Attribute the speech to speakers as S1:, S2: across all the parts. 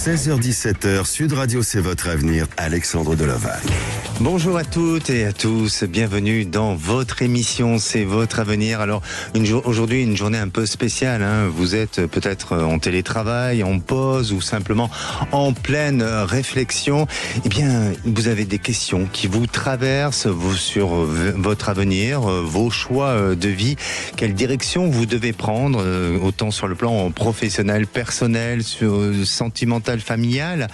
S1: 16h-17h, Sud Radio, c'est votre avenir, Alexandre Deloval.
S2: Bonjour à toutes et à tous, bienvenue dans votre émission, c'est votre avenir. Alors aujourd'hui une journée un peu spéciale, hein. Vous êtes peut-être en télétravail, en pause ou simplement en pleine réflexion. Eh bien, vous avez des questions qui vous traversent sur votre avenir, vos choix de vie. Quelle direction vous devez prendre, autant sur le plan professionnel, personnel, sentimental, familial?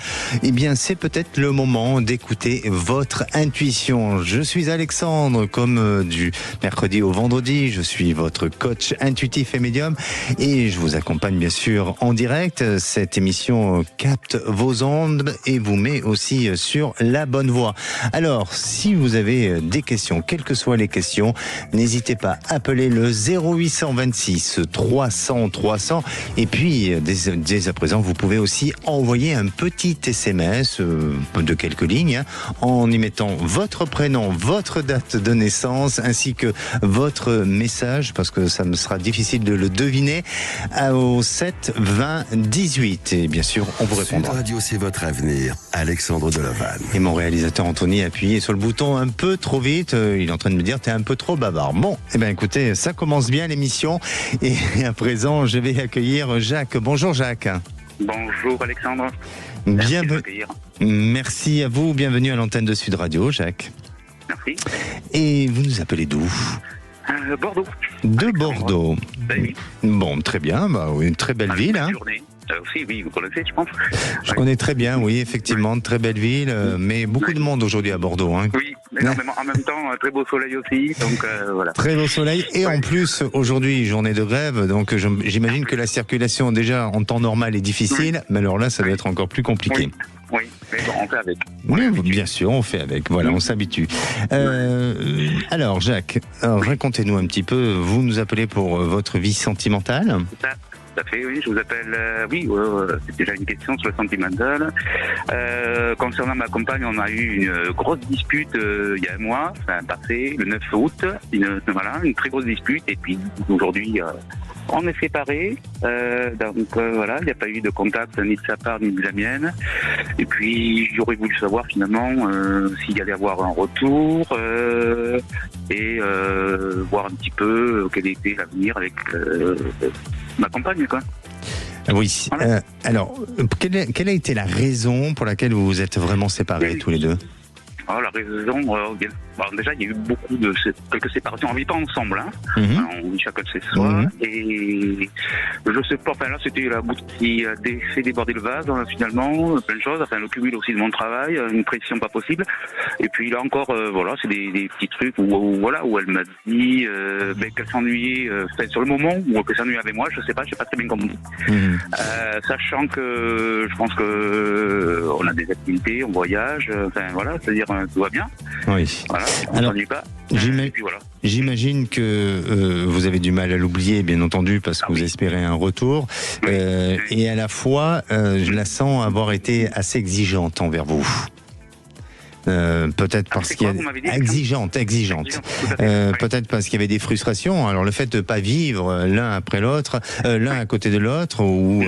S2: Eh bien, c'est peut-être le moment d'écouter votre intuition. Je suis Alexandre, comme du mercredi au vendredi, je suis votre coach intuitif et médium et je vous accompagne bien sûr en direct. Cette émission capte vos ondes et vous met aussi sur la bonne voie. Alors, si vous avez des questions, quelles que soient les questions, n'hésitez pas à appeler le 0826 300 300 et puis dès à présent, vous pouvez aussi envoyer un petit SMS de quelques lignes en y mettant votre prénom, votre date de naissance ainsi que votre message, parce que ça me sera difficile de le deviner, au 7 20 18 et bien sûr on vous répondra.
S1: Sud Radio, c'est votre avenir, Alexandre Deloval.
S2: Et mon réalisateur Anthony a appuyé sur le bouton un peu trop vite, il est en train de me dire t'es un peu trop bavard. Bon, eh bien écoutez, ça commence bien l'émission et à présent je vais accueillir Jacques. Bonjour Jacques.
S3: Bonjour Alexandre.
S2: Merci à vous, bienvenue à l'antenne de Sud Radio, Jacques.
S3: Merci.
S2: Et vous nous appelez d'où ?
S3: Bordeaux.
S2: De Bordeaux.
S3: Oui.
S2: Bon, très bien, une très belle ville. Hein.
S3: Aussi, oui, vous connaissez, je pense.
S2: Je connais très bien, oui, effectivement, très belle ville, mais beaucoup de monde aujourd'hui à Bordeaux. Hein.
S3: Oui, énormément. En même temps, très beau soleil aussi, donc voilà.
S2: Très beau soleil, et en plus, aujourd'hui, journée de grève, donc j'imagine que la circulation, déjà, en temps normal, est difficile, mais alors là, ça doit être encore plus compliqué.
S3: Oui, mais bon, on fait avec.
S2: Oui, bien sûr, on fait avec, voilà, on s'habitue. Alors, Jacques, racontez-nous un petit peu, vous nous appelez pour votre vie sentimentale ?
S3: Tout à fait, oui, je vous appelle, c'est déjà une question sur le sentimental. Concernant ma compagne, on a eu une grosse dispute il y a un mois, passé, le 9 août, une très grosse dispute, et puis aujourd'hui, on est séparés, donc voilà, il n'y a pas eu de contact ni de sa part ni de la mienne, et puis j'aurais voulu savoir finalement s'il y allait avoir un retour, et voir un petit peu quel était l'avenir avec ma compagne, quoi.
S2: Oui. Voilà. Alors, quelle a été la raison pour laquelle vous vous êtes vraiment séparés tous les deux ?
S3: La raison, déjà il y a eu beaucoup de quelques séparations. On vit pas ensemble, hein. On vit chacun de chez soi. Et je sais pas, là c'était la goutte qui a fait déborder le vase, finalement, plein de choses. Le cumul aussi de mon travail, une pression pas possible. Et puis là encore, c'est des petits trucs où elle m'a dit qu'elle s'ennuyait, sur le moment, ou qu'elle s'ennuyait avec moi, je sais pas, j'ai pas très bien compris. Sachant que je pense que on a des activités, on voyage, c'est-à-dire tout va bien.
S2: Oui.
S3: Voilà, on
S2: alors,
S3: s'ennuie pas.
S2: J'imagine que vous avez du mal à l'oublier, bien entendu, parce que vous espérez un retour. Et à la fois, je la sens avoir été assez exigeante envers vous. Peut-être parce qu'il y a exigeante. Peut-être parce qu'il y avait des frustrations. Alors le fait de pas vivre l'un après l'autre, l'un à côté de l'autre, ou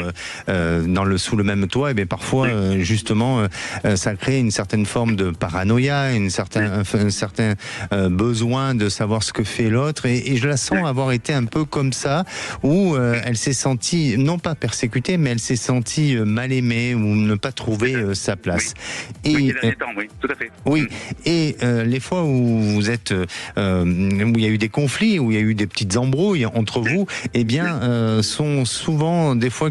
S2: sous le même toit, et bien parfois justement ça crée une certaine forme de paranoïa, un certain besoin de savoir ce que fait l'autre. Et je la sens avoir été un peu comme ça, où elle s'est sentie non pas persécutée, mais elle s'est sentie mal aimée ou ne pas trouver sa place.
S3: Oui, tout à fait.
S2: Oui, et les fois où vous êtes, où il y a eu des conflits, où il y a eu des petites embrouilles entre vous, eh bien, sont souvent des fois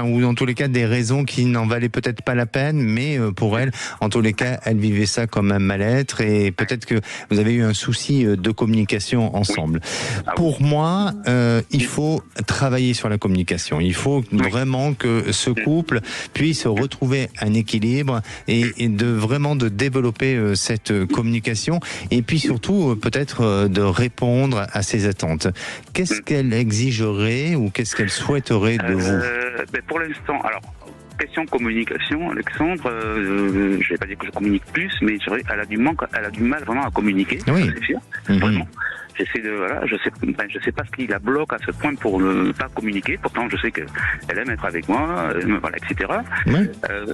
S2: ou en tous les cas des raisons qui n'en valaient peut-être pas la peine, mais pour elle, en tous les cas, elle vivait ça comme un mal-être, et peut-être que vous avez eu un souci de communication ensemble. Pour moi, il faut travailler sur la communication. Il faut vraiment que ce couple puisse retrouver un équilibre et de développer cette communication, et puis surtout peut-être de répondre à ses attentes. Qu'est-ce qu'elle exigerait ou qu'est-ce qu'elle souhaiterait de vous ?
S3: Pour l'instant, alors question communication, Alexandre, je vais pas dire que je communique plus, mais c'est vrai, elle a du mal vraiment à communiquer,
S2: oui.
S3: ça, c'est sûr, vraiment. Je sais pas ce qui la bloque à ce point pour ne pas communiquer. Pourtant, je sais qu'elle aime être avec moi, voilà, etc.
S2: Oui.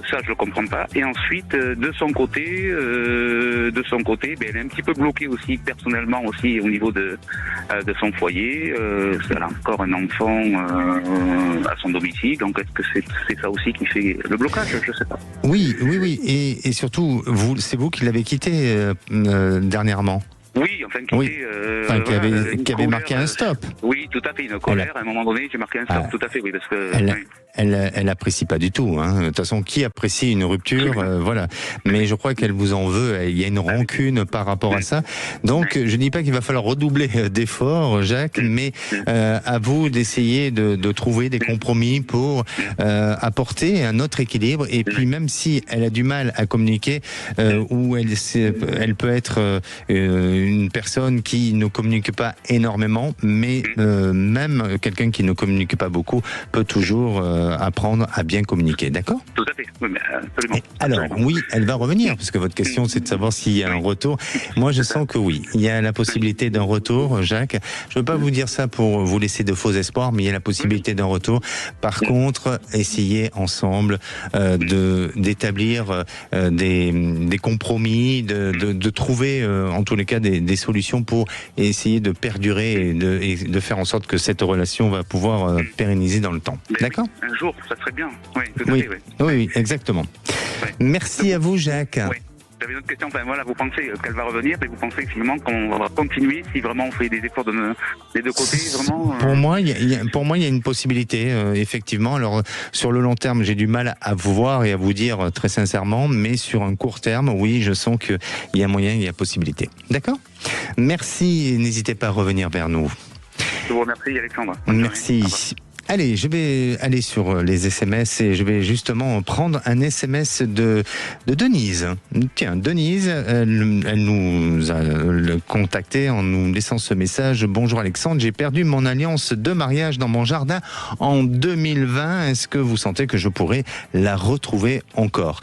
S3: Ça, je le comprends pas. Et ensuite, de son côté, ben, elle est un petit peu bloquée aussi personnellement aussi au niveau de son foyer. Elle a encore un enfant à son domicile. Donc, est-ce que c'est ça aussi qui fait le blocage? Je sais pas.
S2: Oui. Et surtout, c'est vous qui l'avez quitté dernièrement.
S3: Oui, enfin,
S2: qui avait marqué un stop.
S3: Oui, tout à fait, une colère. À un moment donné, j'ai marqué un stop, tout à fait, oui, parce que...
S2: Elle apprécie pas du tout. Hein. De toute façon, qui apprécie une rupture, voilà. Mais je crois qu'elle vous en veut. Il y a une rancune par rapport à ça. Donc, je dis pas qu'il va falloir redoubler d'efforts, Jacques, mais à vous d'essayer de trouver des compromis pour apporter un autre équilibre. Et puis, même si elle a du mal à communiquer, ou elle peut être une personne qui ne communique pas énormément, mais même quelqu'un qui ne communique pas beaucoup peut toujours apprendre à bien communiquer, d'accord?
S3: Tout à fait, oui, mais absolument.
S2: Alors, oui, elle va revenir, parce que votre question, c'est de savoir s'il y a un retour. Moi, je sens que oui, il y a la possibilité d'un retour, Jacques. Je ne veux pas vous dire ça pour vous laisser de faux espoirs, mais il y a la possibilité d'un retour. Par contre, essayez ensemble d'établir des compromis, de trouver, en tous les cas, des solutions pour essayer de perdurer et de faire en sorte que cette relation va pouvoir pérenniser dans le temps. D'accord?
S3: Un jour, ça serait bien. Oui, tout à fait,
S2: oui, exactement.
S3: Oui.
S2: Merci à vous, Jacques.
S3: Oui. J'avais une autre question. Enfin, voilà, vous pensez qu'elle va revenir et vous pensez finalement qu'on va continuer si vraiment on fait des efforts des deux côtés, vraiment
S2: Pour moi, il y a une possibilité, effectivement. Alors, sur le long terme, j'ai du mal à vous voir et à vous dire très sincèrement, mais sur un court terme, oui, je sens qu'il y a moyen, il y a possibilité. D'accord? Merci et n'hésitez pas à revenir vers nous.
S3: Je vous remercie, Alexandre.
S2: Merci. Allez, je vais aller sur les SMS et je vais justement prendre un SMS de Denise. Tiens, Denise, elle nous a contacté en nous laissant ce message. Bonjour Alexandre, j'ai perdu mon alliance de mariage dans mon jardin en 2020. Est-ce que vous sentez que je pourrais la retrouver encore?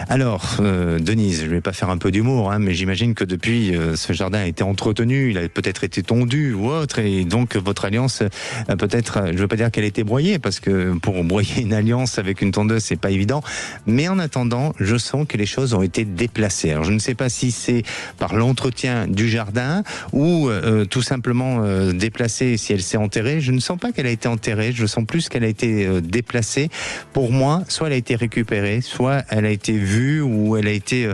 S2: Alors, Denise, je ne vais pas faire un peu d'humour, mais j'imagine que depuis, ce jardin a été entretenu, il a peut-être été tondu ou autre, et donc votre alliance, peut-être, je ne veux pas dire qu'elle a été broyée, parce que pour broyer une alliance avec une tondeuse, c'est pas évident, mais en attendant, je sens que les choses ont été déplacées. Alors, je ne sais pas si c'est par l'entretien du jardin ou tout simplement déplacée si elle s'est enterrée. Je ne sens pas qu'elle a été enterrée, je sens plus qu'elle a été déplacée. Pour moi, soit elle a été récupérée, soit elle a été vue ou elle a été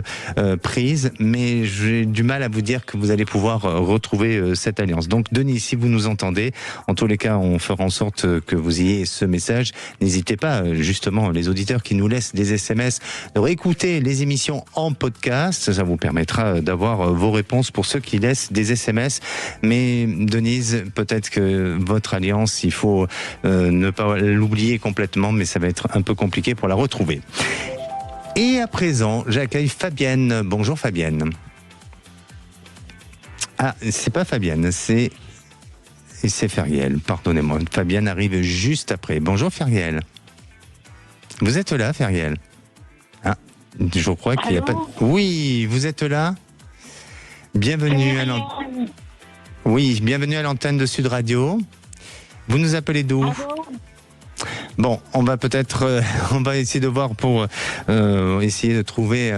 S2: prise, mais j'ai du mal à vous dire que vous allez pouvoir retrouver cette alliance. Donc Denis, si vous nous entendez, en tous les cas, on fera en sorte que vous ayez ce message. N'hésitez pas, justement, les auditeurs qui nous laissent des SMS, de réécouter les émissions en podcast. Ça vous permettra d'avoir vos réponses pour ceux qui laissent des SMS. Mais Denise, peut-être que votre alliance, il faut ne pas l'oublier complètement, mais ça va être un peu compliqué pour la retrouver. Et à présent, j'accueille Fabienne. Bonjour Fabienne. Ah, c'est pas Fabienne, c'est Feriel, pardonnez-moi. Fabienne arrive juste après. Bonjour Feriel. Vous êtes là, Feriel? Ah, je crois qu'il n'y a pas... Oui, vous êtes là? Bienvenue à l'antenne. Oui, bienvenue à l'antenne de Sud Radio. Vous nous appelez d'où? Bon, on va peut-être, on va essayer de voir pour essayer de trouver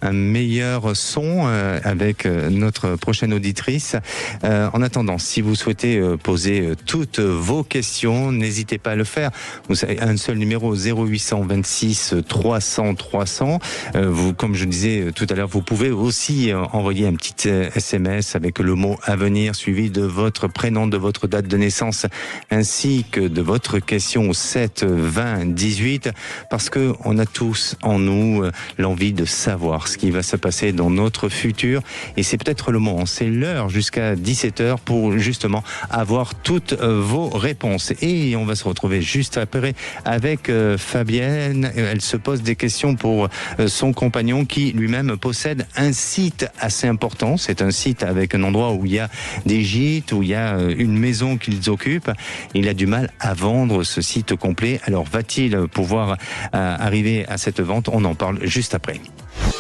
S2: un meilleur son avec notre prochaine auditrice. En attendant, si vous souhaitez poser toutes vos questions, n'hésitez pas à le faire. Vous savez, un seul numéro 0826 300 300. Vous, comme je disais tout à l'heure, vous pouvez aussi envoyer un petit SMS avec le mot à venir suivi de votre prénom, de votre date de naissance, ainsi que de votre question au 7 20 18, parce que on a tous en nous l'envie de savoir ce qui va se passer dans notre futur, et c'est peut-être le moment, c'est l'heure jusqu'à 17h pour justement avoir toutes vos réponses. Et on va se retrouver juste après avec Fabienne. Elle se pose des questions pour son compagnon qui lui-même possède un site assez important. C'est un site avec un endroit où il y a des gîtes, où il y a une maison qu'ils occupent. Il a du mal à vendre ce site complet projet. Alors, va-t-il pouvoir arriver à cette vente? On en parle juste après.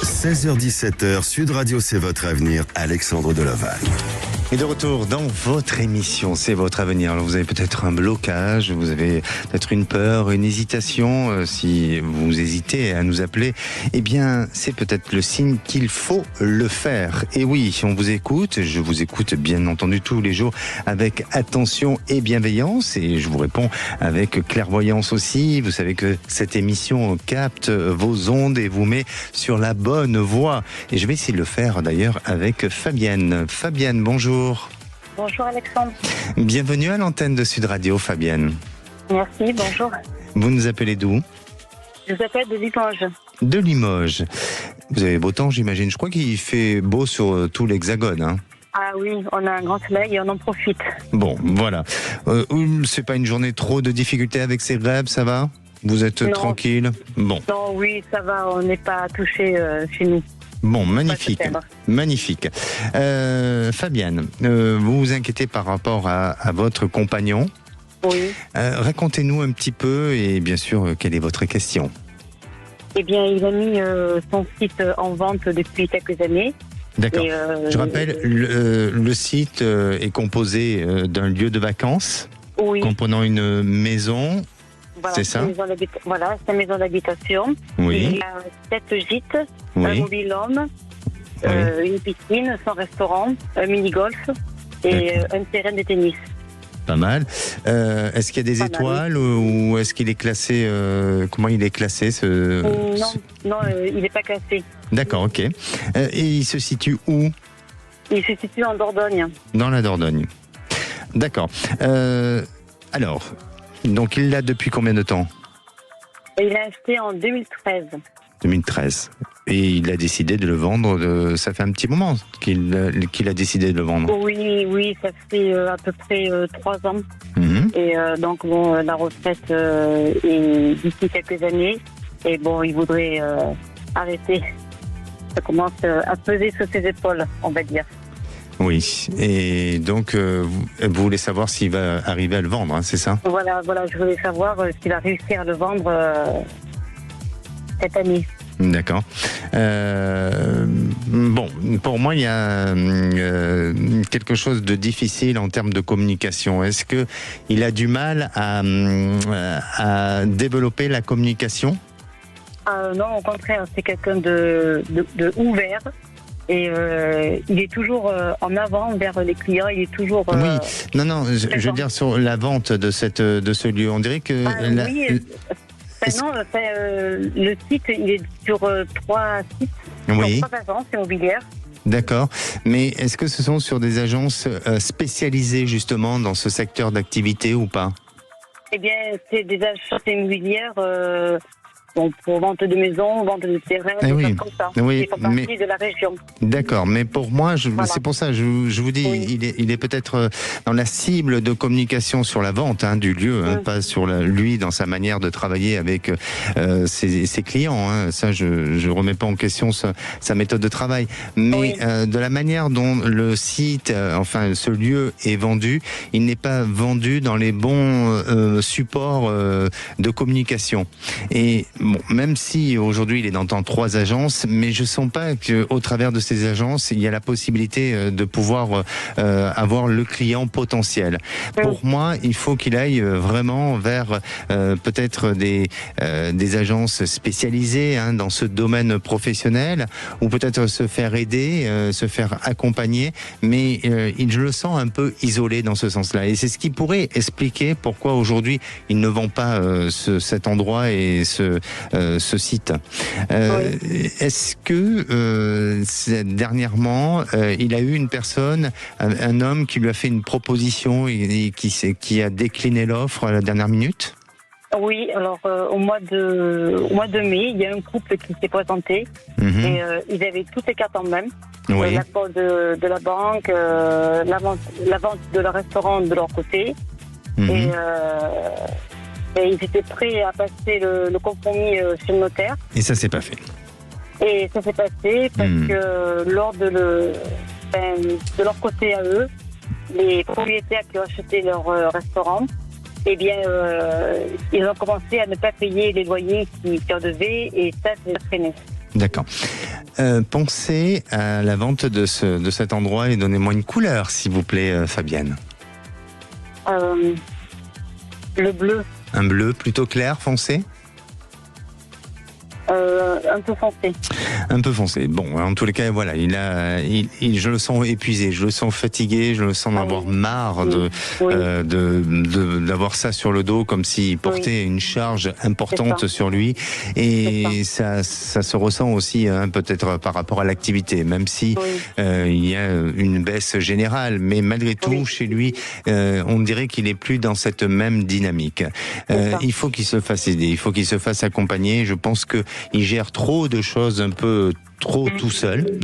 S1: 16h-17h, Sud Radio, c'est votre avenir. Alexandre Delaval.
S2: Et de retour dans votre émission, c'est votre avenir. Alors vous avez peut-être un blocage, vous avez peut-être une peur, une hésitation. Si vous hésitez à nous appeler, eh bien c'est peut-être le signe qu'il faut le faire. Et oui, on vous écoute, je vous écoute bien entendu tous les jours avec attention et bienveillance. Et je vous réponds avec clairvoyance aussi. Vous savez que cette émission capte vos ondes et vous met sur la bonne voie. Et je vais essayer de le faire d'ailleurs avec Fabienne. Fabienne, bonjour.
S4: Bonjour Alexandre.
S2: Bienvenue à l'antenne de Sud Radio, Fabienne.
S4: Merci, bonjour.
S2: Vous nous appelez d'où?
S4: Je vous appelle de Limoges.
S2: De Limoges. Vous avez beau temps, j'imagine. Je crois qu'il fait beau sur tout l'Hexagone. Hein.
S4: Ah oui, on a un grand soleil et on en profite.
S2: Bon, voilà. C'est pas une journée trop de difficultés avec ces grèves, ça va? Vous êtes tranquille? Bon.
S4: Non, oui, ça va, on n'est pas touché chez nous.
S2: Bon, magnifique, magnifique. Fabienne, vous vous inquiétez par rapport à votre compagnon.
S4: Oui.
S2: Racontez-nous un petit peu et bien sûr, quelle est votre question?
S4: Eh bien, il a mis son site en vente depuis quelques années.
S2: D'accord. Je rappelle, le site est composé d'un lieu de vacances, comprenant une maison.
S4: Voilà,
S2: c'est ça?
S4: Voilà, c'est une maison d'habitation.
S2: Oui.
S4: Il y a 7 gîtes, un mobil-home, une piscine, son restaurant, un mini-golf et un terrain de tennis.
S2: Pas mal. Est-ce qu'il y a des étoiles ou est-ce qu'il est classé comment il est classé
S4: Non, il n'est pas classé.
S2: D'accord, ok. Et il se situe où?
S4: Il se situe en Dordogne.
S2: Dans la Dordogne. D'accord. Alors, donc il l'a depuis combien de temps?
S4: Il l'a acheté en 2013.
S2: 2013. Et il a décidé de le vendre, ça fait un petit moment qu'il a décidé de le vendre.
S4: Oui, ça fait à peu près 3 ans. Et donc bon, la retraite est d'ici quelques années. Et bon, il voudrait arrêter. Ça commence à peser sur ses épaules, on va dire.
S2: Oui, et donc vous voulez savoir s'il va arriver à le vendre, hein, c'est ça? Voilà,
S4: je voulais savoir s'il va réussir à le vendre cette année.
S2: D'accord. Bon, pour moi, il y a quelque chose de difficile en termes de communication. Est-ce que il a du mal à développer la communication?
S4: Non, au contraire, c'est quelqu'un de ouvert. Et il est toujours en avant vers les clients, il est toujours...
S2: Oui, non, je veux dire sur la vente de ce lieu, on dirait que...
S4: le site, il est sur 3 sites, sur 3 agences immobilières.
S2: D'accord, mais est-ce que ce sont sur des agences spécialisées justement dans ce secteur d'activité ou pas?
S4: Eh bien, c'est des agences immobilières... pour vente de maisons, vente de terrains, des choses comme ça. Qui font partie de la région.
S2: D'accord, mais pour moi, c'est pour ça, je vous dis, il est peut-être dans la cible de communication sur la vente du lieu, pas sur lui dans sa manière de travailler avec ses clients. Hein. Ça, je remets pas en question sa méthode de travail, mais de la manière dont le site, ce lieu est vendu, il n'est pas vendu dans les bons supports de communication. Et bon, même si aujourd'hui il est dans 3 agences, mais je sens pas qu'au travers de ces agences, il y a la possibilité de pouvoir avoir le client potentiel. Pour moi, il faut qu'il aille vraiment vers peut-être des agences spécialisées dans ce domaine professionnel, ou peut-être se faire aider, se faire accompagner, mais je le sens un peu isolé dans ce sens-là. Et c'est ce qui pourrait expliquer pourquoi aujourd'hui il ne vend pas cet endroit et ce site. Est-ce que dernièrement, il a eu une personne, un homme qui lui a fait une proposition et qui a décliné l'offre à la dernière minute?
S4: Oui, alors au mois de mai, il y a un couple qui s'est présenté et ils avaient toutes les cartes en main. L'apport de la banque, la vente de leur restaurant de leur côté. Et ils étaient prêts à passer le compromis chez le notaire.
S2: Et ça s'est pas fait.
S4: Et ça s'est passé parce que lors de leur côté à eux, les propriétaires qui ont acheté leur restaurant eh bien, ils ont commencé à ne pas payer les loyers qui en devaient, et ça traîné.
S2: D'accord. Pensez à la vente de cet endroit et donnez-moi une couleur, s'il vous plaît, Fabienne.
S4: Le bleu.
S2: Un bleu plutôt clair, foncé ?
S4: Un peu foncé.
S2: Un peu foncé. Bon, en tous les cas, voilà, je le sens épuisé, je le sens fatigué, je le sens avoir marre d'avoir ça sur le dos, comme s'il portait une charge importante sur lui. Et ça se ressent aussi, peut-être par rapport à l'activité, même si il y a une baisse générale, mais malgré tout, chez lui, on dirait qu'il est plus dans cette même dynamique. Il faut qu'il se fasse aider, il faut qu'il se fasse accompagner. Je pense que il gère trop de choses un peu trop tout seul.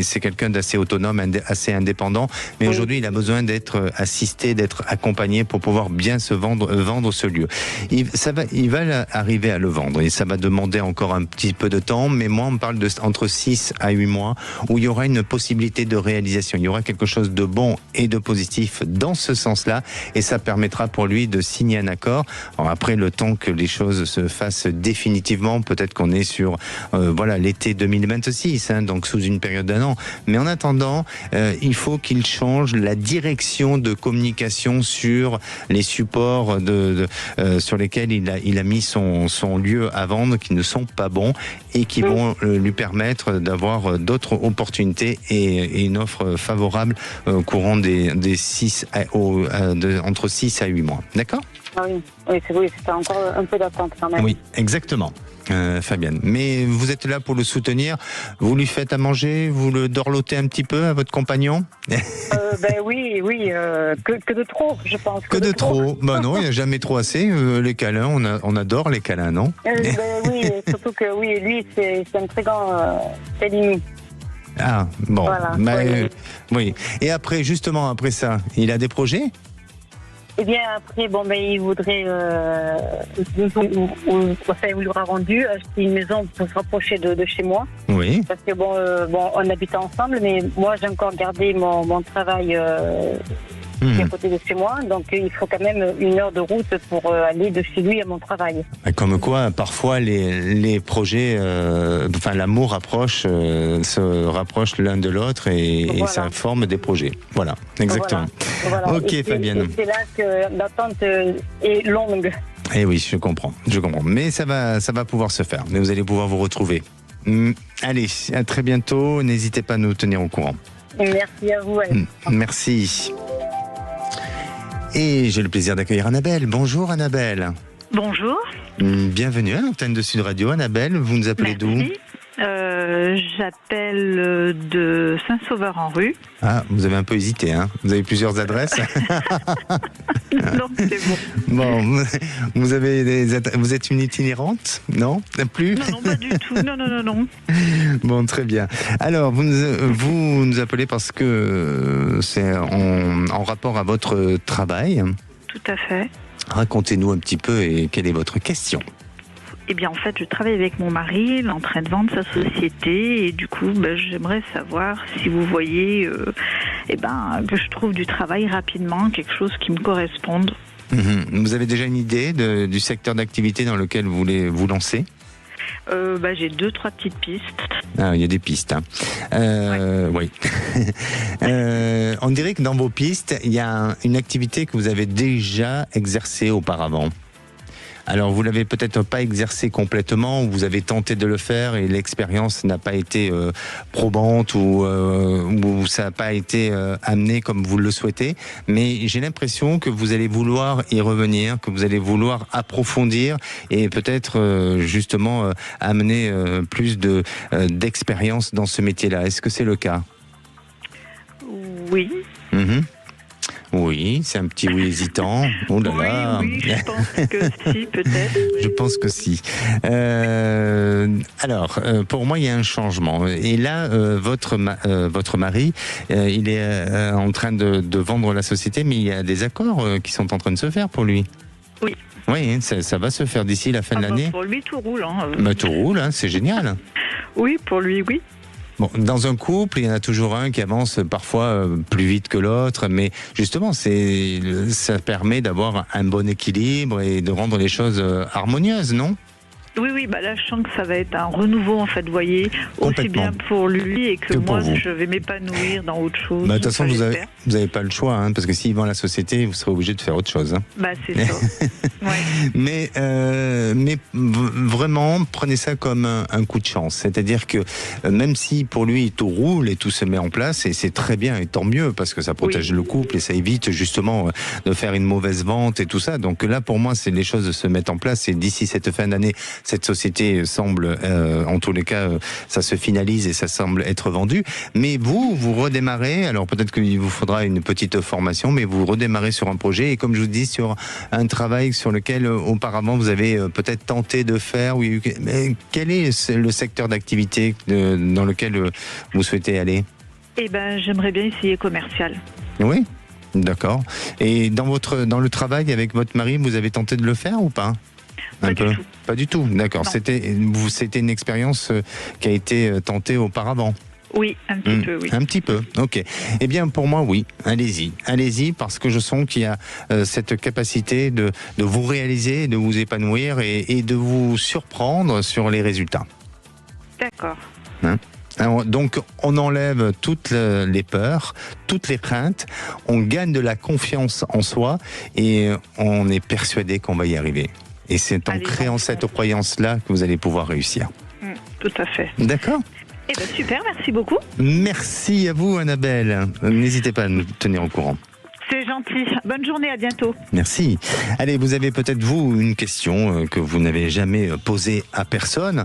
S2: C'est quelqu'un d'assez autonome, assez indépendant, mais aujourd'hui il a besoin d'être assisté, d'être accompagné pour pouvoir bien vendre ce lieu. Il va arriver à le vendre et ça va demander encore un petit peu de temps, mais moi on me parle entre 6 à 8 mois où il y aura une possibilité de réalisation. Il y aura quelque chose de bon et de positif dans ce sens-là et ça permettra pour lui de signer un accord. Alors après, le temps que les choses se fassent définitivement, peut-être qu'on est sur l'été 2026, donc sous une période d'un an. Mais en attendant, il faut qu'il change la direction de communication sur les supports sur lesquels il a mis son lieu à vendre, qui ne sont pas bons et qui vont lui permettre d'avoir d'autres opportunités et une offre favorable au courant entre 6 à 8 mois. D'accord ?
S4: Oui, c'est encore un peu d'attente quand même.
S2: Oui, exactement. Fabienne. Mais vous êtes là pour le soutenir. Vous lui faites à manger, vous le dorlotez un petit peu à votre compagnon ?
S4: Oui, que de trop, je pense.
S2: Que de trop. Bah non, il n'y a jamais trop assez. Les câlins, on adore les câlins, non ?
S4: Oui, surtout que lui, c'est un très grand ennemi.
S2: Ah, bon.
S4: Voilà,
S2: oui. Et après, justement, après ça, il a des projets ?
S4: Eh bien, après, il voudrait, il lui aura rendu, acheter une maison pour se rapprocher de chez moi.
S2: Oui.
S4: Parce que on habite ensemble, mais moi, j'ai encore gardé mon travail à côté de chez moi. Donc, il faut quand même 1 heure de route pour aller de chez lui à mon travail.
S2: Comme quoi, parfois, les projets, l'amour se rapproche l'un de l'autre et ça forme des projets. Voilà, exactement.
S4: Voilà.
S2: Ok, Fabienne.
S4: C'est là que l'attente est longue.
S2: Eh oui, je comprends. Mais ça va pouvoir se faire. Mais vous allez pouvoir vous retrouver. Allez, à très bientôt. N'hésitez pas à nous tenir au courant.
S4: Merci à vous, Alex.
S2: Merci. Et j'ai le plaisir d'accueillir Annabelle. Bonjour Annabelle.
S5: Bonjour.
S2: Bienvenue à l'antenne de Sud Radio. Annabelle, vous nous appelez d'où ?
S5: J'appelle de Saint-Sauveur-en-Rue.
S2: Ah, vous avez un peu hésité, hein ? Vous avez plusieurs adresses ?
S5: Non, c'est bon.
S2: Bon, vous êtes une itinérante ? Non ? Plus ?
S5: Non, pas du tout. Non.
S2: Bon, très bien. Alors, vous nous appelez parce que c'est en rapport à votre travail.
S5: Tout à fait.
S2: Racontez-nous un petit peu et quelle est votre question ?
S5: Eh bien, en fait, je travaille avec mon mari, il est en train de vendre sa société et du coup, j'aimerais savoir si vous voyez que je trouve du travail rapidement, quelque chose qui me corresponde.
S2: Vous avez déjà une idée du secteur d'activité dans lequel vous voulez vous lancer ?
S5: J'ai 2-3 petites pistes.
S2: Ah, il y a des pistes. Oui. On dirait que dans vos pistes, il y a une activité que vous avez déjà exercée auparavant. Alors, vous l'avez peut-être pas exercé complètement, ou vous avez tenté de le faire et l'expérience n'a pas été probante ou ça n'a pas été amené comme vous le souhaitez. Mais j'ai l'impression que vous allez vouloir y revenir, que vous allez vouloir approfondir et peut-être justement amener plus d'expérience dans ce métier-là. Est-ce que c'est le cas ?
S5: Oui.
S2: Oui, c'est un petit oui hésitant. Oh là là.
S5: Oui, je pense que si, peut-être.
S2: Je pense que si. Alors, pour moi, il y a un changement. Et là, votre mari, il est en train de vendre la société, mais il y a des accords qui sont en train de se faire pour lui.
S5: Oui.
S2: Oui, ça va se faire d'ici la fin de l'année.
S5: Pour lui, tout roule.
S2: Tout roule, c'est génial.
S5: Oui, pour lui, oui.
S2: Bon, dans un couple, il y en a toujours un qui avance parfois plus vite que l'autre, mais justement, ça permet d'avoir un bon équilibre et de rendre les choses harmonieuses, non ?
S5: Oui, là je sens que ça va être un renouveau en fait, vous voyez, aussi bien pour lui et que moi je vais m'épanouir dans autre chose.
S2: De toute façon, vous n'avez pas le choix, hein, parce que s'il vend la société, vous serez obligé de faire autre chose. Hein.
S5: C'est ça. Ouais.
S2: Mais vraiment, prenez ça comme un coup de chance. C'est-à-dire que même si pour lui tout roule et tout se met en place, et c'est très bien et tant mieux, parce que ça protège le couple et ça évite justement de faire une mauvaise vente et tout ça. Donc là, pour moi, les choses se mettent en place et d'ici cette fin d'année, cette société semble, en tous les cas, ça se finalise et ça semble être vendu. Mais vous redémarrez, alors peut-être qu'il vous faudra une petite formation, mais vous redémarrez sur un projet et comme je vous dis, sur un travail sur lequel auparavant vous avez peut-être tenté de faire. Oui, mais quel est le secteur d'activité dans lequel vous souhaitez aller ?
S5: J'aimerais bien essayer commercial.
S2: Oui, d'accord. Et dans le travail avec votre mari, vous avez tenté de le faire ou pas ? Pas du tout, d'accord. C'était une expérience qui a été tentée auparavant.
S5: Oui, un petit peu, oui.
S2: Un petit peu, ok. Eh bien, pour moi, oui, allez-y, parce que je sens qu'il y a cette capacité de vous réaliser, de vous épanouir et de vous surprendre sur les résultats.
S5: D'accord.
S2: Alors, donc, on enlève toutes les peurs, toutes les craintes, on gagne de la confiance en soi et on est persuadé qu'on va y arriver. Et c'est en créant cette croyance-là que vous allez pouvoir réussir.
S5: Tout à fait.
S2: D'accord ?
S5: Super, merci beaucoup.
S2: Merci à vous, Annabelle. N'hésitez pas à nous tenir au courant.
S5: C'est gentil. Bonne journée, à bientôt.
S2: Merci. Allez, vous avez peut-être, vous, une question que vous n'avez jamais posée à personne.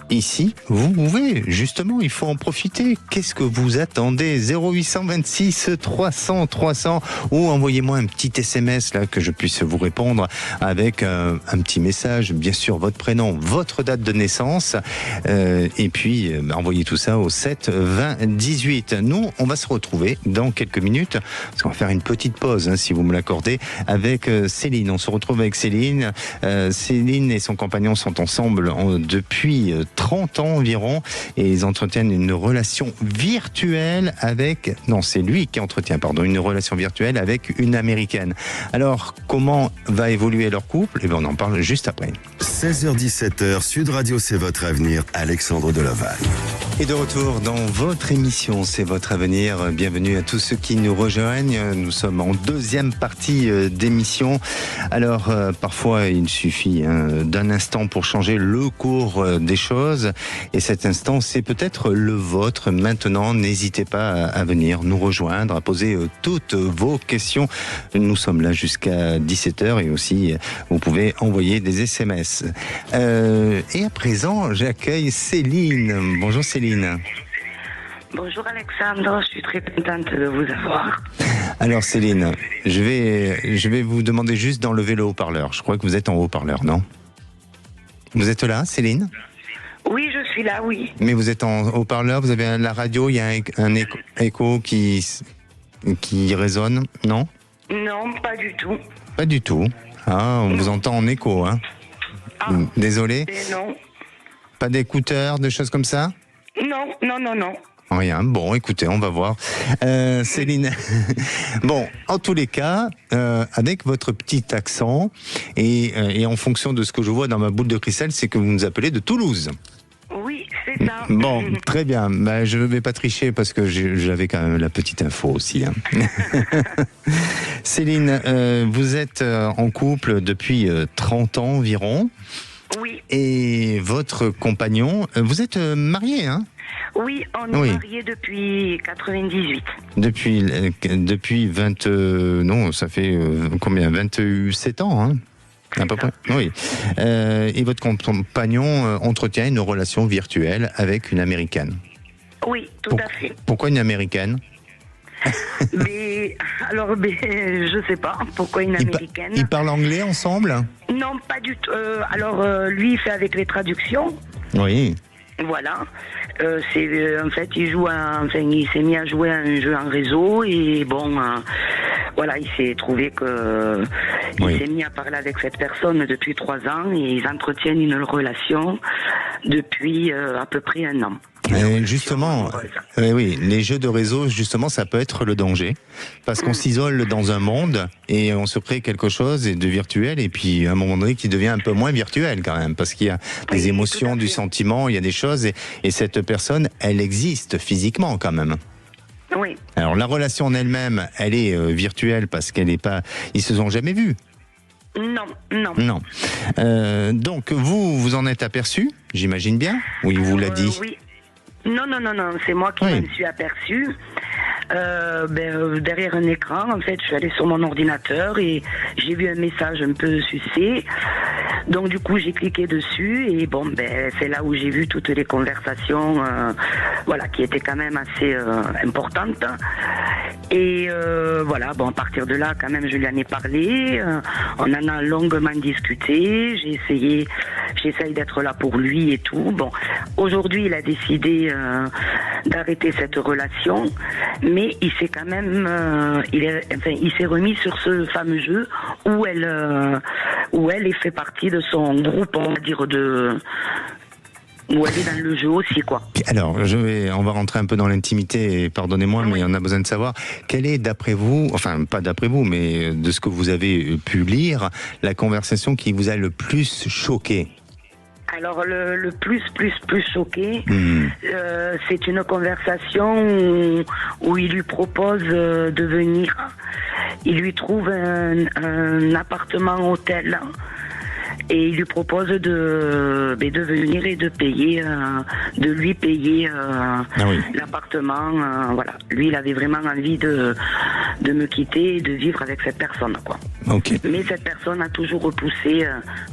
S2: Ici, vous pouvez, justement, il faut en profiter. Qu'est-ce que vous attendez ? 0826 300 300 ou envoyez-moi un petit SMS là que je puisse vous répondre avec un petit message, bien sûr votre prénom, votre date de naissance et puis envoyez tout ça au 7 20 18. Nous, on va se retrouver dans quelques minutes parce qu'on va faire une petite pause, si vous me l'accordez, avec Céline. On se retrouve avec Céline. Céline et son compagnon sont ensemble depuis 30 ans environ et ils entretiennent une relation virtuelle avec... Non, c'est lui qui entretient, une relation virtuelle avec une Américaine. Alors, comment va évoluer leur couple ? Eh bien, on en parle juste après.
S1: 16h-17h, Sud Radio, c'est votre avenir, Alexandre Delaval.
S2: Et de retour dans votre émission, c'est votre avenir. Bienvenue à tous ceux qui nous rejoignent. Nous sommes en deuxième partie d'émission. Alors, parfois, il suffit d'un instant pour changer le cours des choses. Et cet instant, c'est peut-être le vôtre. Maintenant, n'hésitez pas à venir nous rejoindre, à poser toutes vos questions. Nous sommes là jusqu'à 17h et aussi, vous pouvez envoyer des SMS. Et à présent, j'accueille Céline. Bonjour Céline.
S6: Bonjour Alexandre, je suis très contente de vous avoir.
S2: Alors Céline, je vais vous demander juste d'enlever le haut-parleur. Je crois que vous êtes en haut-parleur, non ? Vous êtes là, Céline ?
S6: Oui, je suis là, oui.
S2: Mais vous êtes en haut-parleur, vous avez la radio, il y a un écho qui résonne, non ?
S6: Non, pas du tout.
S2: Pas du tout. Ah, on vous entend en écho, hein ? Désolé ?
S6: Non.
S2: Pas d'écouteurs, de choses comme ça ?
S6: Non.
S2: Rien. Bon, écoutez, on va voir. Céline, bon, en tous les cas, avec votre petit accent et en fonction de ce que je vois dans ma boule de cristal, c'est que vous nous appelez de Toulouse.
S6: Oui, c'est ça.
S2: Bon, très bien. Je ne vais pas tricher parce que j'avais quand même la petite info aussi. Céline, vous êtes en couple depuis 30 ans environ.
S6: Oui.
S2: Et votre compagnon, vous êtes marié, hein ?
S6: Oui, on est mariés depuis 98.
S2: Depuis 20... non, ça fait combien ? 27 ans, hein ? À peu près. Oui. Et votre compagnon entretient une relation virtuelle avec une Américaine.
S6: Oui, tout à fait.
S2: Pourquoi une Américaine ?
S6: Je sais pas pourquoi une Américaine.
S2: Ils parlent anglais ensemble ?
S6: Non, pas du tout. Lui, il fait avec les traductions.
S2: Oui.
S6: Voilà. En fait, il s'est mis à jouer à un jeu en réseau et bon, voilà, il s'est trouvé que il s'est mis à parler avec cette personne depuis 3 ans et ils entretiennent une relation depuis à peu près 1 an.
S2: Justement, oui, les jeux de réseau, justement, ça peut être le danger, parce qu'on s'isole dans un monde et on se crée quelque chose de virtuel, et puis à un moment donné qui devient un peu moins virtuel quand même, parce qu'il y a des émotions, du sentiment, il y a des choses, et cette personne, elle existe physiquement quand même.
S6: Oui.
S2: Alors la relation en elle-même, elle est virtuelle parce qu'elle n'est pas, ils se sont jamais vus.
S6: Non.
S2: Donc vous en êtes aperçu, j'imagine bien, ou il vous l'a dit?
S6: Oui. Non, c'est moi qui m'en suis aperçue. Derrière un écran, en fait, je suis allée sur mon ordinateur et j'ai vu un message un peu sucé. Donc du coup, j'ai cliqué dessus et c'est là où j'ai vu toutes les conversations, qui étaient quand même assez importantes. Et à partir de là, quand même, je lui en ai parlé. On en a longuement discuté. J'essaye d'être là pour lui et tout. Bon, aujourd'hui, il a décidé d'arrêter cette relation, mais il s'est quand même, il s'est remis sur ce fameux jeu où elle fait partie de son groupe, on va dire où elle est dans le jeu aussi, quoi.
S2: Alors, on va rentrer un peu dans l'intimité, pardonnez-moi, mais on a besoin de savoir, quelle est d'après vous, enfin pas d'après vous, mais de ce que vous avez pu lire, la conversation qui vous a le plus choqué?
S6: Alors le plus choqué, c'est une conversation où il lui propose de venir. Il lui trouve un appartement hôtel et il lui propose de venir et de lui payer l'appartement. Lui, il avait vraiment envie de me quitter et de vivre avec cette personne, quoi.
S2: Okay.
S6: Mais cette personne a toujours repoussé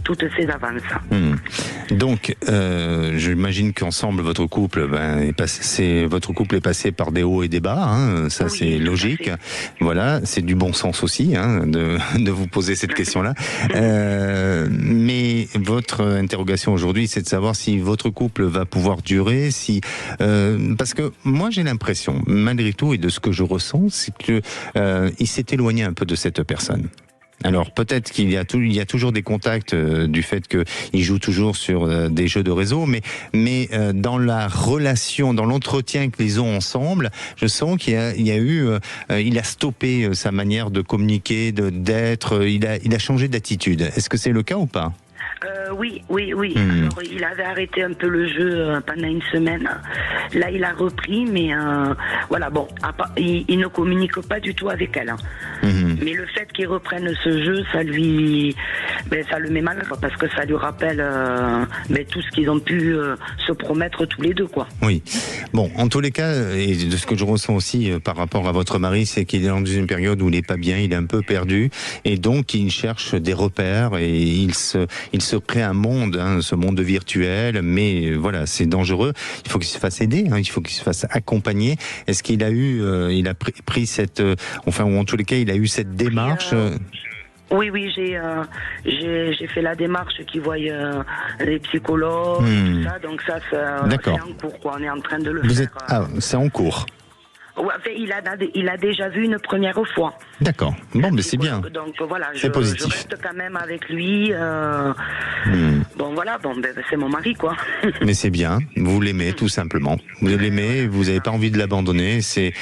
S6: toutes ses avances.
S2: Donc, j'imagine qu'ensemble, votre couple est passé par des hauts et des bas, hein, ça c'est logique. Voilà, c'est du bon sens aussi, hein, de vous poser cette question-là. Mais votre interrogation aujourd'hui, c'est de savoir si votre couple va pouvoir durer, parce que moi j'ai l'impression, malgré tout, et de ce que je ressens, c'est que il s'est éloigné un peu de cette personne. Alors peut-être qu'il y a toujours des contacts du fait qu'il joue toujours sur des jeux de réseau, mais dans la relation, dans l'entretien qu'ils ont ensemble, je sens qu'il y a eu, il a stoppé sa manière de communiquer, d'être, il a changé d'attitude. Est-ce que c'est le cas ou pas?
S6: Oui. Alors, il avait arrêté un peu le jeu pendant une semaine. Là, il a repris, mais il ne communique pas du tout avec elle. Mais le fait qu'il reprenne ce jeu, ça le met mal, parce que ça lui rappelle tout ce qu'ils ont pu se promettre tous les deux, quoi.
S2: Oui. Bon, en tous les cas, et de ce que je ressens aussi par rapport à votre mari, c'est qu'il est dans une période où il n'est pas bien, il est un peu perdu, et donc il cherche des repères et il se crée un monde, hein, ce monde virtuel, mais voilà, c'est dangereux. Il faut qu'il se fasse aider, hein, il faut qu'il se fasse accompagner. Est-ce qu'il a pris cette, ou en tous les cas, il a eu cette démarche?
S6: Oui, j'ai fait la démarche qui voit les psychologues, tout ça, donc ça, c'est en cours, quoi. On est en train de le faire.
S2: C'est en cours.
S6: Il a déjà vu une première fois.
S2: D'accord. Bon, mais c'est bien.
S6: Donc voilà,
S2: c'est positif.
S6: Je reste quand même avec lui. C'est mon mari, quoi.
S2: Mais c'est bien. Vous l'aimez tout simplement. Vous l'aimez. Vous n'avez pas envie de l'abandonner. C'est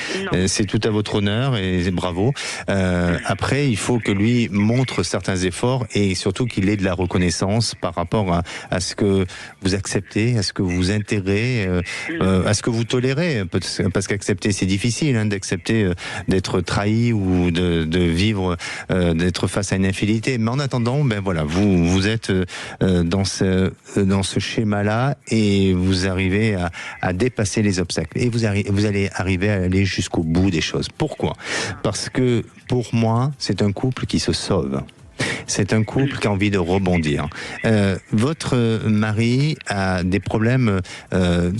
S2: tout à votre honneur et bravo. Après, il faut que lui montre certains efforts et surtout qu'il ait de la reconnaissance par rapport à ce que vous acceptez, à ce que vous intégrez, à ce que vous tolérez. Parce qu'accepter, c'est difficile, hein, d'accepter d'être trahi ou de vivre, d'être face à une infidélité. Mais en attendant, vous êtes dans ce schéma-là et vous arrivez à dépasser les obstacles. Et vous allez arriver à aller jusqu'au bout des choses. Pourquoi? Parce que pour moi, c'est un couple qui se sauve. C'est un couple qui a envie de rebondir. Votre mari a des problèmes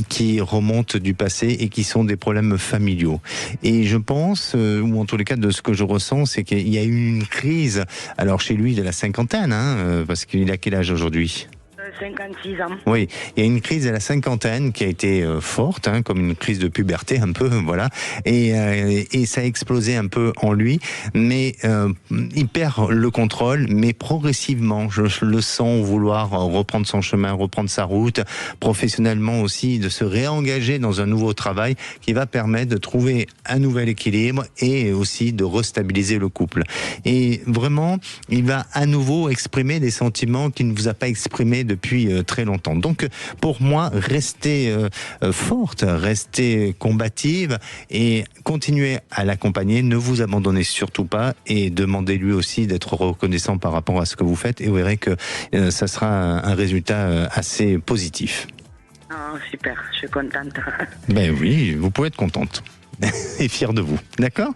S2: qui remontent du passé et qui sont des problèmes familiaux. Et je pense, ou en tous les cas de ce que je ressens, c'est qu'il y a eu une crise, alors chez lui de la cinquantaine, hein, parce qu'il a quel âge aujourd'hui?
S6: 56 ans.
S2: Oui, il y a une crise à la cinquantaine qui a été forte, hein, comme une crise de puberté un peu, voilà, et ça a explosé un peu en lui, mais il perd le contrôle, mais progressivement, je le sens vouloir reprendre son chemin, reprendre sa route, professionnellement aussi, de se réengager dans un nouveau travail qui va permettre de trouver un nouvel équilibre et aussi de restabiliser le couple. Et vraiment, il va à nouveau exprimer des sentiments qu'il ne vous a pas exprimés depuis très longtemps. Donc, pour moi, restez forte, restez combative et continuez à l'accompagner. Ne vous abandonnez surtout pas et demandez-lui aussi d'être reconnaissant par rapport à ce que vous faites et vous verrez que ça sera un résultat assez positif.
S6: Ah, super, je suis contente.
S2: Ben oui, vous pouvez être contente et fière de vous, d'accord ?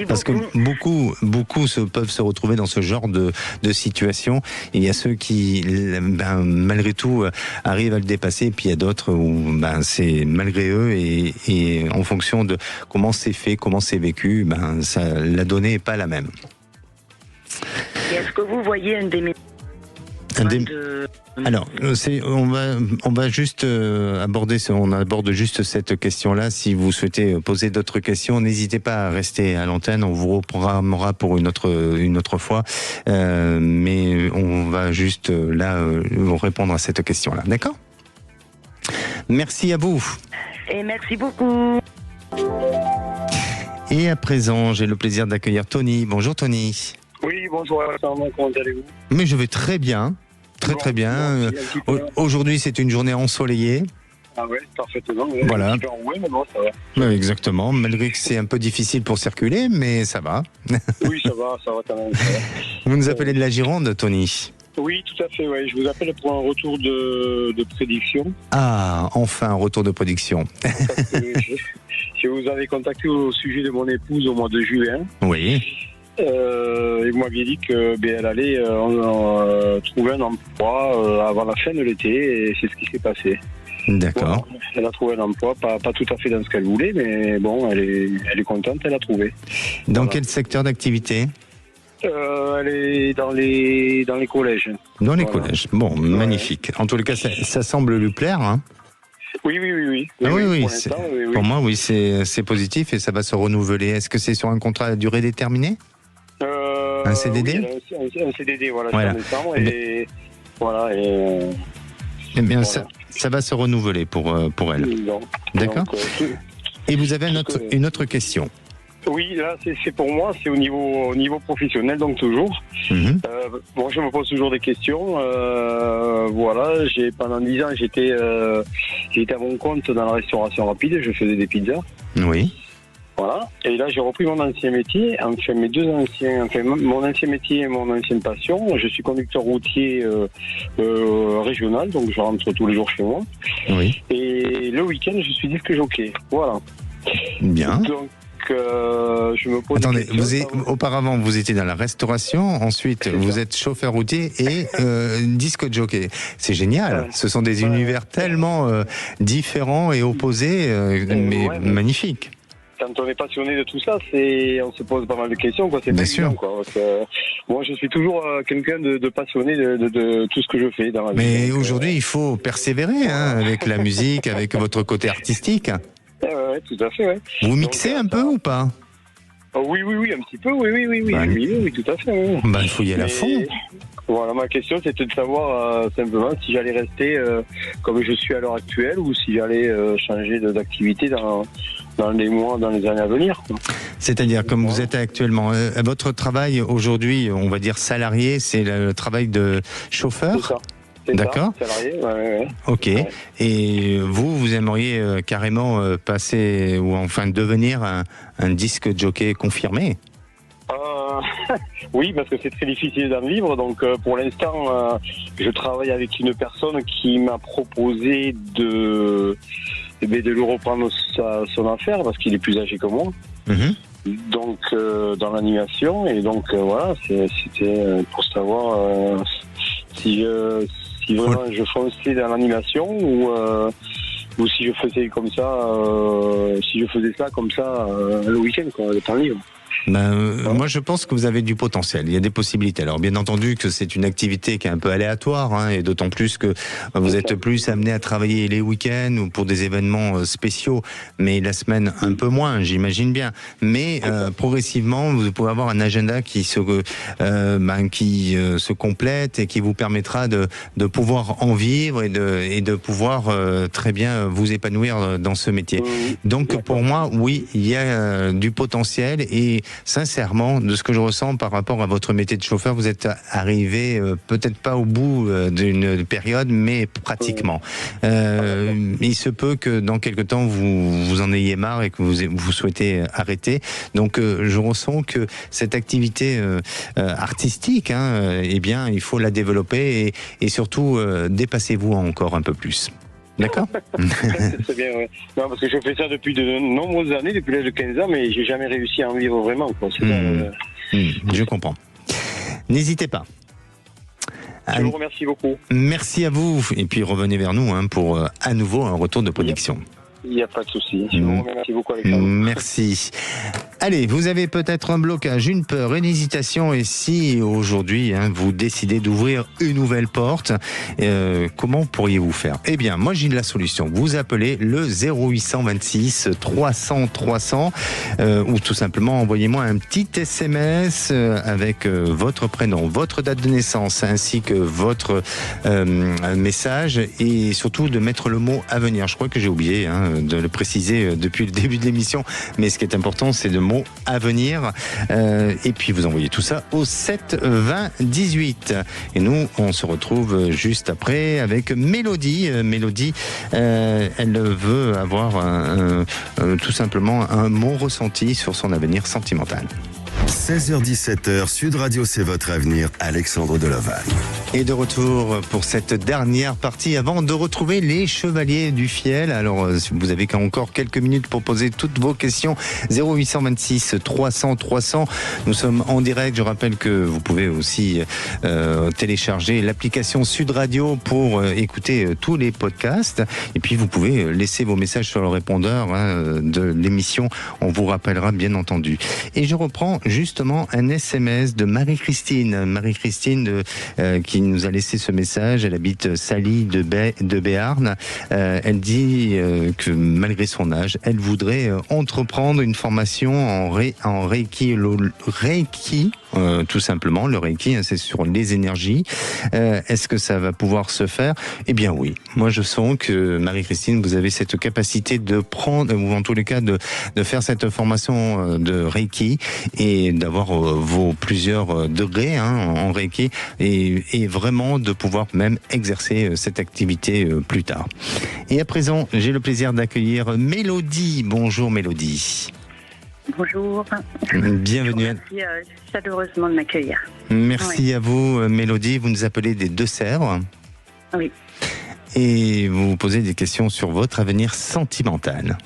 S2: Parce que beaucoup peuvent se retrouver dans ce genre de situation. Et il y a ceux qui, malgré tout, arrivent à le dépasser. Et puis il y a d'autres où c'est malgré eux et en fonction de comment c'est fait, comment c'est vécu, la donnée n'est pas la même.
S6: Et est-ce que vous voyez un des
S2: Alors, on va juste on aborde juste cette question-là. Si vous souhaitez poser d'autres questions, n'hésitez pas à rester à l'antenne. On vous reprogrammera pour une autre fois. Mais on va juste vous répondre à cette question-là. D'accord ? Merci à vous.
S6: Et merci beaucoup.
S2: Et à présent, j'ai le plaisir d'accueillir Tony. Bonjour Tony.
S7: Oui, bonjour Alexandre, comment allez-vous ?
S2: Mais je vais très bien. Très bien. Aujourd'hui, c'est une journée ensoleillée.
S7: Ah ouais, parfaitement. Ouais.
S2: Voilà.
S7: Un petit peu enroué, mais bon, ça va.
S2: Oui, exactement. Malgré que c'est un peu difficile pour circuler, mais ça va.
S7: Oui, ça va quand même. Ça va.
S2: Vous nous appelez de la Gironde, Tony ?
S7: Oui, tout à fait. Ouais. Je vous appelle pour un retour de prédiction.
S2: Ah, enfin un retour de prédiction.
S7: Parce que je vous avais contacté au sujet de mon épouse au mois de juin.
S2: Oui.
S7: Et vous m'aviez dit qu'elle allait trouver un emploi avant la fin de l'été, et c'est ce qui s'est passé.
S2: D'accord.
S7: Bon, elle a trouvé un emploi, pas tout à fait dans ce qu'elle voulait, mais bon, elle est contente, elle a trouvé.
S2: Dans quel secteur d'activité ?
S7: Elle est dans les collèges.
S2: Dans les collèges. Bon, magnifique. En tous les cas, ça semble lui plaire, hein ?
S7: Oui.
S2: Ah oui.
S7: Pour
S2: moi, oui, c'est positif et ça va se renouveler. Est-ce que c'est sur un contrat à durée déterminée ? Un CDD ?
S7: Oui, un CDD, voilà. Et voilà.
S2: Eh bien, ça va se renouveler pour elle. D'accord. Et vous avez une autre question ?
S7: Oui, là, c'est pour moi, c'est au niveau professionnel, donc toujours. Bon, je me pose toujours des questions. Voilà, pendant 10 ans, j'étais à mon compte dans la restauration rapide, je faisais des pizzas. Oui. Voilà. Et là, j'ai repris mon ancien métier, mon ancien métier et mon ancienne passion. Je suis conducteur routier régional, donc je rentre tous les jours chez moi. Oui. Et le week-end, je suis disque jockey. Voilà. Bien. Donc, je me pose.
S2: Attendez, auparavant vous étiez dans la restauration, ensuite vous êtes chauffeur routier et disque jockey. C'est génial. Ce sont des univers tellement différents et opposés, mais magnifiques.
S7: Quand on est passionné de tout ça, on se pose pas mal de questions, quoi. C'est bien sûr. Quoi. Moi, je suis toujours quelqu'un de passionné de tout ce que je fais dans la vie.
S2: Mais aujourd'hui, il faut persévérer avec la musique, avec votre côté artistique.
S7: Ouais, tout à fait. Ouais.
S2: Vous mixez un peu ou pas ?
S7: Oui, un petit peu, oui, tout à fait. Oui.
S2: Il faut y aller à fond.
S7: Voilà, ma question c'était de savoir simplement si j'allais rester comme je suis à l'heure actuelle ou si j'allais changer d'activité dans les mois, dans les années à venir.
S2: C'est-à-dire, comme vous êtes actuellement, votre travail aujourd'hui, on va dire salarié, c'est le travail de chauffeur ?
S7: C'est ça. D'accord. Salarié, ouais.
S2: Ok. Ouais. Et vous aimeriez carrément passer ou enfin devenir un disque jockey confirmé ?
S7: Oui, parce que c'est très difficile d'en vivre. Donc, pour l'instant, je travaille avec une personne qui m'a proposé de lui reprendre son affaire parce qu'il est plus âgé que moi. Donc, dans l'animation. Et donc, voilà, c'était pour savoir si vraiment je fonçais dans l'animation ou si je faisais comme ça, le week-end, quoi, le temps libre.
S2: Moi, je pense que vous avez du potentiel. Il y a des possibilités. Alors, bien entendu que c'est une activité qui est un peu aléatoire, hein, et d'autant plus que vous êtes plus amené à travailler les week-ends ou pour des événements spéciaux, mais la semaine un peu moins, j'imagine bien. Mais progressivement, vous pouvez avoir un agenda qui se complète et qui vous permettra de pouvoir en vivre et de pouvoir très bien vous épanouir dans ce métier. Donc, pour moi, oui, il y a du potentiel et sincèrement, de ce que je ressens par rapport à votre métier de chauffeur, vous êtes arrivé peut-être pas au bout d'une période, mais pratiquement. Il se peut que dans quelque temps, vous en ayez marre et que vous souhaitez arrêter. Donc, je ressens que cette activité artistique, eh bien, il faut la développer et surtout, dépassez-vous encore un peu plus. D'accord.
S7: C'est bien, ouais. Non, parce que je fais ça depuis de nombreuses années, depuis l'âge de 15 ans, mais j'ai jamais réussi à en vivre vraiment.
S2: Je comprends. N'hésitez pas.
S7: Je vous remercie beaucoup.
S2: Merci à vous. Et puis revenez vers nous pour à nouveau un retour de production.
S7: Il n'y a pas de souci. Je vous remercie beaucoup, Alexandre.
S2: Merci. Allez, vous avez peut-être un blocage, une peur, une hésitation, et si aujourd'hui vous décidez d'ouvrir une nouvelle porte, comment pourriez-vous faire ? Eh bien, moi j'ai la solution. Vous appelez le 0826 300 300 ou tout simplement envoyez-moi un petit SMS avec votre prénom, votre date de naissance ainsi que votre message, et surtout de mettre le mot à venir. Je crois que j'ai oublié de le préciser depuis le début de l'émission, mais ce qui est important, c'est le mot à venir. Et puis vous envoyez tout ça au 7 20 18. Et nous, on se retrouve juste après avec Mélodie. Mélodie, elle veut avoir tout simplement un mot ressenti sur son avenir sentimental.
S1: 16h-17h, Sud Radio, c'est votre avenir, Alexandre Deloval.
S2: Et de retour pour cette dernière partie avant de retrouver les Chevaliers du Fiel. Alors, vous avez encore quelques minutes pour poser toutes vos questions. 0826 300 300. Nous sommes en direct. Je rappelle que vous pouvez aussi télécharger l'application Sud Radio pour écouter tous les podcasts. Et puis, vous pouvez laisser vos messages sur le répondeur de l'émission. On vous rappellera, bien entendu. Et je reprends justement un SMS de Marie-Christine. Marie-Christine qui nous a laissé ce message. Elle habite Sally de Béarn. Elle dit que malgré son âge, elle voudrait entreprendre une formation en Reiki. Reiki, tout simplement. Le Reiki, c'est sur les énergies. Est-ce que ça va pouvoir se faire ? Eh bien oui. Moi, je sens que Marie-Christine, vous avez cette capacité de prendre, ou en tous les cas, de faire cette formation de Reiki et d'avoir vos plusieurs degrés en Reiki et vraiment de pouvoir même exercer cette activité plus tard. Et à présent, j'ai le plaisir d'accueillir Mélodie. Bonjour Mélodie.
S4: Bonjour.
S2: Bienvenue.
S4: Merci chaleureusement de m'accueillir.
S2: Merci à vous Mélodie. Vous nous appelez des Deux-Sèvres.
S4: Oui.
S2: Et vous vous posez des questions sur votre avenir sentimental.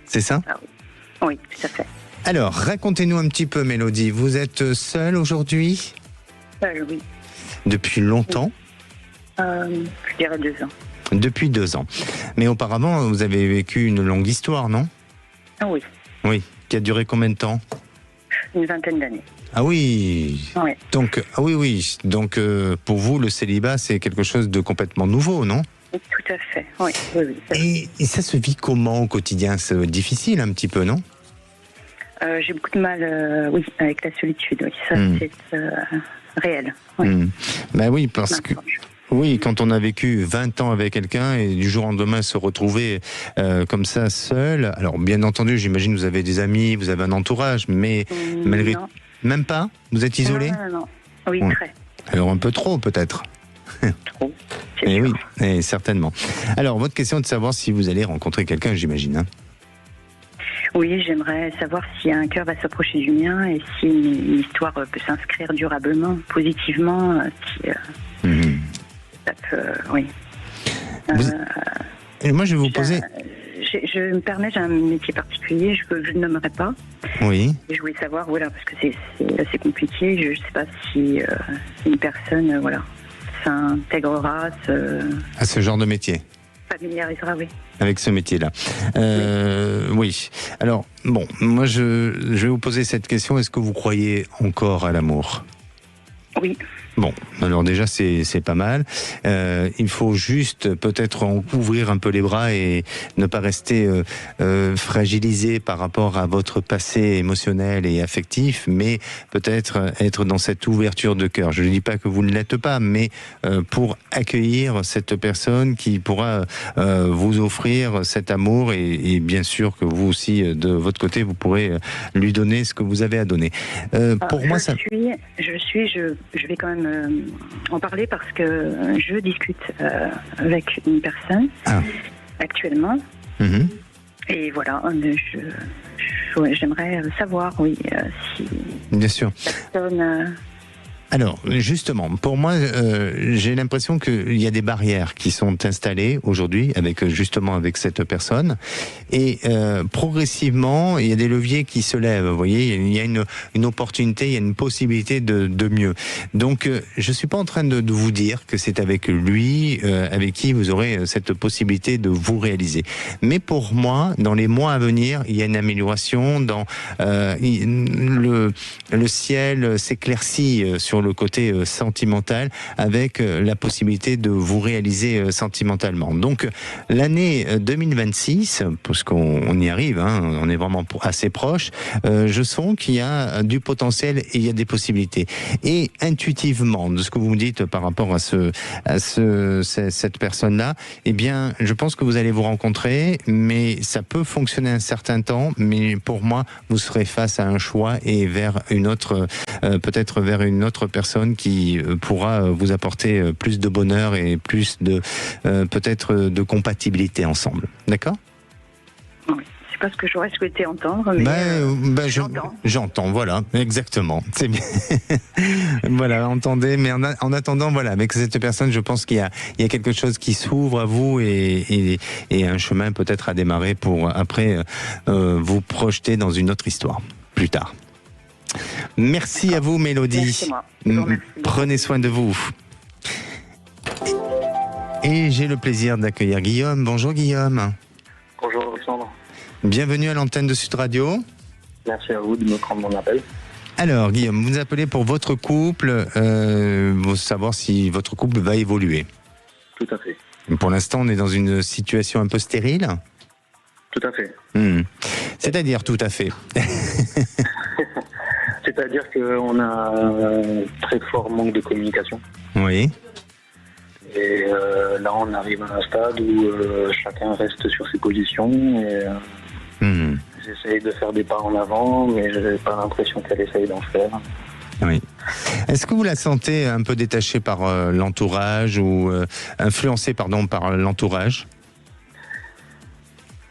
S2: C'est ça ?
S4: Oui, tout à fait.
S2: Alors, racontez-nous un petit peu, Mélodie. Vous êtes seule aujourd'hui ?
S4: Oui.
S2: Depuis longtemps ?
S4: Je dirais 2 ans.
S2: Depuis 2 ans. Mais auparavant, vous avez vécu une longue histoire, non ?
S4: Oui.
S2: Oui. Qui a duré combien de temps ?
S4: Une vingtaine d'années.
S2: Ah oui.
S4: Oui.
S2: Donc, Donc, pour vous, le célibat, c'est quelque chose de complètement nouveau, non ?
S4: Tout à fait. Oui.
S2: Et ça se vit comment au quotidien ? C'est difficile un petit peu, non ?
S4: J'ai beaucoup de mal, avec la solitude. Oui, ça, c'est réel. Oui.
S2: Ben oui, parce que... Oui, quand on a vécu 20 ans avec quelqu'un et du jour au lendemain se retrouver comme ça seul. Alors bien entendu, j'imagine que vous avez des amis, vous avez un entourage, mais malgré...
S4: Non.
S2: Même pas ? Vous êtes isolé ?
S4: Non. Oui, très.
S2: Alors un peu trop peut-être.
S4: Trop.
S2: Et oui, et certainement. Alors votre question est de savoir si vous allez rencontrer quelqu'un, j'imagine.
S4: Oui, j'aimerais savoir si un cœur va s'approcher du mien et si une histoire peut s'inscrire durablement, positivement. Ça peut, oui.
S2: Et moi, je vais vous poser...
S4: Je me permets, j'ai un métier particulier, je ne nommerai pas.
S2: Oui.
S4: Et je voulais savoir, parce que c'est assez compliqué, je ne sais pas si une personne, s'intégrera
S2: à ce genre de métier.
S4: familiarisera, oui.
S2: Avec ce métier-là. Oui. Alors, bon, moi, je vais vous poser cette question. Est-ce que vous croyez encore à l'amour ?
S4: Oui.
S2: Bon, alors déjà c'est pas mal. Il faut juste peut-être en ouvrir un peu les bras et ne pas rester fragilisé par rapport à votre passé émotionnel et affectif, mais peut-être être dans cette ouverture de cœur. Je ne dis pas que vous ne l'êtes pas, mais pour accueillir cette personne qui pourra vous offrir cet amour et bien sûr que vous aussi de votre côté vous pourrez lui donner ce que vous avez à donner. Pour moi, ça.
S4: Je vais quand même en parler parce que je discute avec une personne actuellement. Mm-hmm. Et voilà, j'aimerais savoir, oui, si
S2: bien sûr.
S4: la personne...
S2: Alors, justement, pour moi, j'ai l'impression qu'il y a des barrières qui sont installées aujourd'hui avec cette personne. Et progressivement, il y a des leviers qui se lèvent. Vous voyez, il y a une opportunité, il y a une possibilité de mieux. Donc, je suis pas en train de vous dire que c'est avec lui, avec qui vous aurez cette possibilité de vous réaliser. Mais pour moi, dans les mois à venir, il y a une amélioration. Le ciel s'éclaircit sur le côté sentimental avec la possibilité de vous réaliser sentimentalement. Donc l'année 2026, parce qu'on y arrive, on est vraiment assez proche, je sens qu'il y a du potentiel et il y a des possibilités. Et intuitivement, de ce que vous me dites par rapport à cette personne-là, eh bien, je pense que vous allez vous rencontrer, mais ça peut fonctionner un certain temps, mais pour moi, vous serez face à un choix et vers une autre, peut-être vers une autre personne qui pourra vous apporter plus de bonheur et plus de peut-être de compatibilité ensemble. D'accord ?
S4: Oui, c'est pas ce que j'aurais souhaité entendre, mais
S2: j'entends, voilà, exactement. C'est bien. Voilà, entendez, mais en attendant, voilà, avec cette personne, je pense qu'il y a quelque chose qui s'ouvre à vous et un chemin peut-être à démarrer pour après vous projeter dans une autre histoire plus tard. Merci à vous, Mélodie. Prenez soin de vous. Et j'ai le plaisir d'accueillir Guillaume. Bonjour Guillaume.
S8: Bonjour Alexandre.
S2: Bienvenue à l'antenne de Sud Radio.
S8: Merci à vous de me prendre mon appel.
S2: Alors Guillaume, vous nous appelez pour votre couple, pour savoir si votre couple va évoluer.
S8: Tout à fait.
S2: Pour l'instant, on est dans une situation un peu stérile.
S8: Tout à fait.
S2: C'est-à-dire tout à fait.
S8: C'est-à-dire qu'on a un très fort manque de communication.
S2: Oui.
S8: Et là, on arrive à un stade où chacun reste sur ses positions et j'essaye de faire des pas en avant, mais je n'ai pas l'impression qu'elle essaye d'en faire.
S2: Oui. Est-ce que vous la sentez un peu détachée par l'entourage ou influencée, par l'entourage ?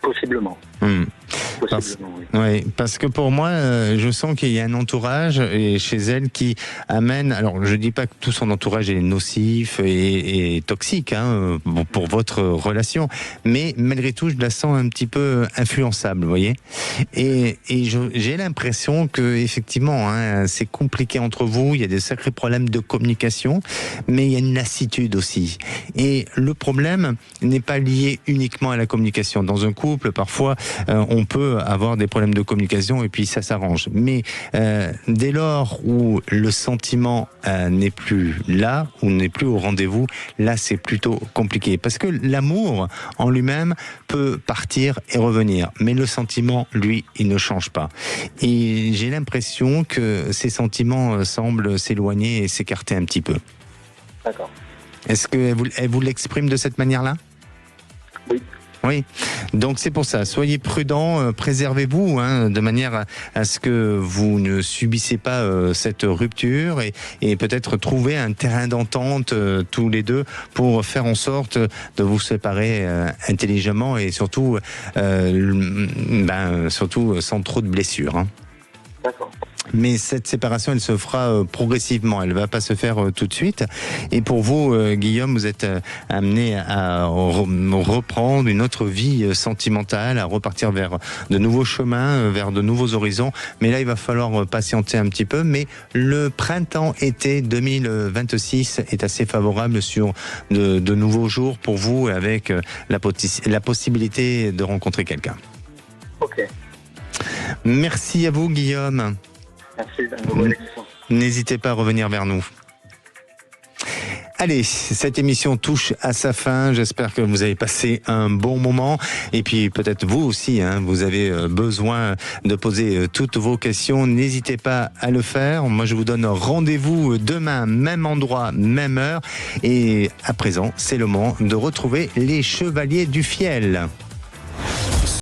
S8: Possiblement.
S2: Parce que pour moi, je sens qu'il y a un entourage et chez elle qui amène. Alors, je dis pas que tout son entourage est nocif et toxique pour votre relation, mais malgré tout, je la sens un petit peu influençable, vous voyez. Et j'ai l'impression que effectivement, c'est compliqué entre vous. Il y a des sacrés problèmes de communication, mais il y a une lassitude aussi. Et le problème n'est pas lié uniquement à la communication. Dans un couple, parfois, on peut avoir des problèmes de communication et puis ça s'arrange. Mais dès lors où le sentiment n'est plus là, ou n'est plus au rendez-vous, là c'est plutôt compliqué. Parce que l'amour en lui-même peut partir et revenir. Mais le sentiment, lui, il ne change pas. Et j'ai l'impression que ces sentiments semblent s'éloigner et s'écarter un petit peu.
S8: D'accord.
S2: Est-ce qu'elle vous l'exprime de cette manière-là ?
S8: Oui.
S2: Oui, donc c'est pour ça, soyez prudents, préservez-vous de manière à ce que vous ne subissez pas cette rupture et peut-être trouver un terrain d'entente tous les deux pour faire en sorte de vous séparer intelligemment et surtout sans trop de blessures.
S8: D'accord.
S2: Mais cette séparation, elle se fera progressivement. Elle va pas se faire tout de suite. Et pour vous, Guillaume, vous êtes amené à reprendre une autre vie sentimentale, à repartir vers de nouveaux chemins, vers de nouveaux horizons. Mais là, il va falloir patienter un petit peu. Mais le printemps-été 2026 est assez favorable sur de nouveaux jours pour vous, avec la possibilité de rencontrer quelqu'un.
S8: Ok.
S2: Merci à vous, Guillaume.
S8: Merci.
S2: N'hésitez pas à revenir vers nous. Allez, cette émission touche à sa fin. J'espère que vous avez passé un bon moment. Et puis peut-être vous aussi, vous avez besoin de poser toutes vos questions. N'hésitez pas à le faire. Moi, je vous donne rendez-vous demain, même endroit, même heure. Et à présent, c'est le moment de retrouver les Chevaliers du Fiel.